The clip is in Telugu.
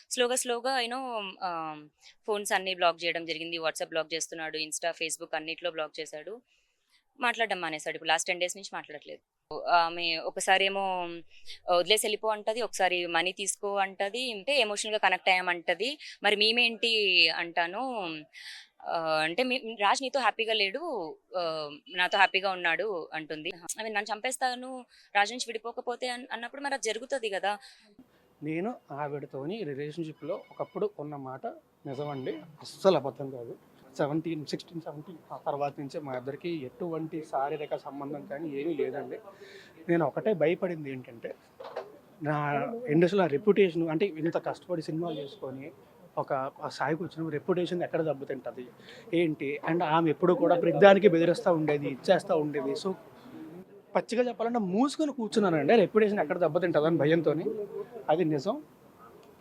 స్లోగా ఫోన్స్ అన్నీ బ్లాక్ జేయడం జరిగింది. వాట్సాప్ బ్లాక్ జేస్తున్నాడు. ఇన్‌స్టా, ఫేస్‌బుక్ అన్నిట్లో బ్లాక్ చేశాడు. మాట్లాడడం మానేసాడు. ఇప్పుడు లాస్ట్ 10 డేస్ నుంచి మాట్లాడట్లేదు. ఆమె ఒకసారేమో వదిలేసి ఎళ్ళిపో అంటది. ఒకసారి మనీ తీసుకో అంటది. అంటే ఎమోషనల్‌గా కనెక్ట్ అయ్యామంటది. మరి మేమేంటి అంటాను. అంటే రాజ్ నీతో హ్యాపీగా లేడు. నాతో హ్యాపీగా ఉన్నాడు అంటుంది. ఐ మీన్ నన్ను చంపేస్తాను రాజు నుంచి విడిపోకపోతే అన్నప్పుడు మరి అది జరుగుతది గదా! నేను ఆవిడతోని రిలేషన్‌షిప్‌లో ఒకప్పుడు ఉన్న మాట నిజమండి. అస్సలు అబద్ధం కాదు. 16, 17 ఆ తర్వాత నుంచే మా ఇద్దరికి ఎటువంటి శారీరక సంబంధం కానీ ఏమీ లేదండి. నేను ఒకటే భయపడింది ఏంటంటే, నా ఇండస్ట్రీలో రెప్యుటేషన్ అంటే ఇంత కష్టపడి సినిమాలు చేసుకొని ఒక ఆ స్థాయికి వచ్చినప్పుడు రెప్యుటేషన్ ఎక్కడ దెబ్బతింటది? ఏంటి? అండ్ ఆమె ఎప్పుడు కూడా ప్రతిదానికి బెదిరిస్తా ఉండేది, ఇచ్చేస్తా ఉండేది. సో, పచ్చిగా చెప్పాలంటే మూసుకొని కూర్చున్నానండి. రెప్యుటేషన్ ఎక్కడ దెబ్బతింటదని భయంతోని. అది నిజం.